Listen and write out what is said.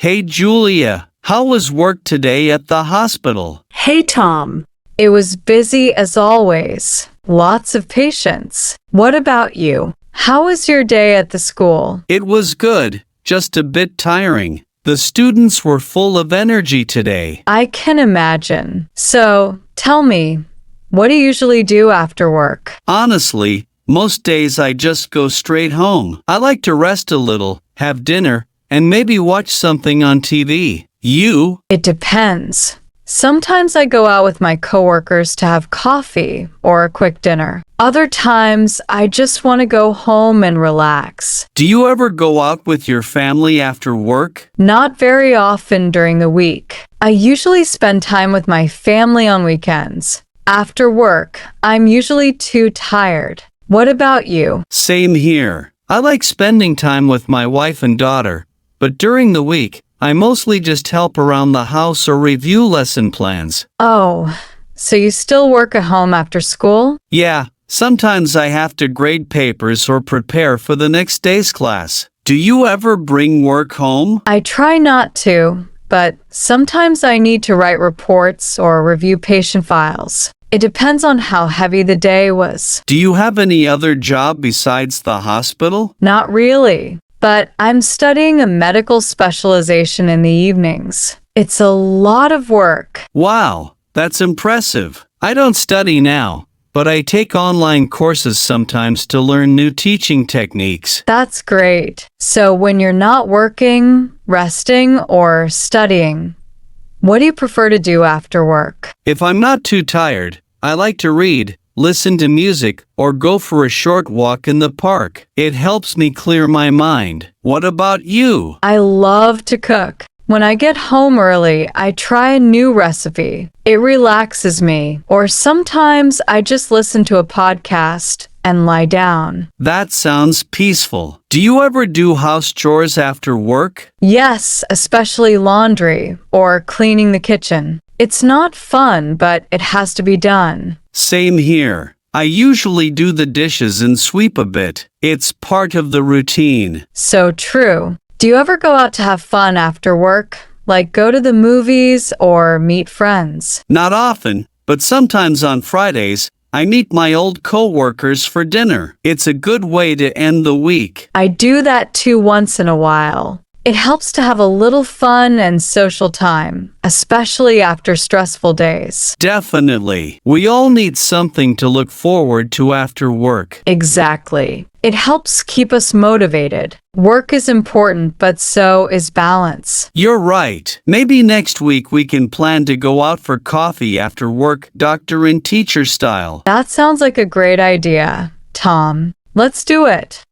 Hey Julia, how was work today at the hospital? Hey Tom, it was busy as always. Lots of patients. What about you? How was your day at the school? It was good, just a bit tiring. The students were full of energy today. I can imagine. So, tell me, what do you usually do after work? Honestly, most days I just go straight home. I like to rest a little, have dinner, and maybe watch something on TV. You? It depends. Sometimes I go out with my coworkers to have coffee or a quick dinner. Other times, I just want to go home and relax. Do you ever go out with your family after work? Not very often during the week. I usually spend time with my family on weekends. After work, I'm usually too tired. What about you? Same here. I like spending time with my wife and daughter, but during the week, I mostly just help around the house or review lesson plans. Oh, so you still work at home after school? Yeah, sometimes I have to grade papers or prepare for the next day's class. Do you ever bring work home? I try not to, but sometimes I need to write reports or review patient files. It depends on how heavy the day was. Do you have any other job besides the hospital? Not really, but I'm studying a medical specialization in the evenings. It's a lot of work. Wow, that's impressive. I don't study now, but I take online courses sometimes to learn new teaching techniques. That's great. So when you're not working, resting, or studying, what do you prefer to do after work? If I'm not too tired, I like to read, listen to music, or go for a short walk in the park. It helps me clear my mind. What about you? I love to cook. When I get home early, I try a new recipe. It relaxes me. Or sometimes I just listen to a podcast and lie down. That sounds peaceful. Do you ever do house chores after work? Yes, especially laundry or cleaning the kitchen. It's not fun, but it has to be done. Same here. I usually do the dishes and sweep a bit. It's part of the routine. So true. Do you ever go out to have fun after work? Like go to the movies or meet friends? Not often, but sometimes on Fridays, I meet my old co-workers for dinner. It's a good way to end the week. I do that too once in a while. It helps to have a little fun and social time, especially after stressful days. Definitely. We all need something to look forward to after work. Exactly. It helps keep us motivated. Work is important, but so is balance. You're right. Maybe next week we can plan to go out for coffee after work, doctor and teacher style. That sounds like a great idea, Tom. Let's do it.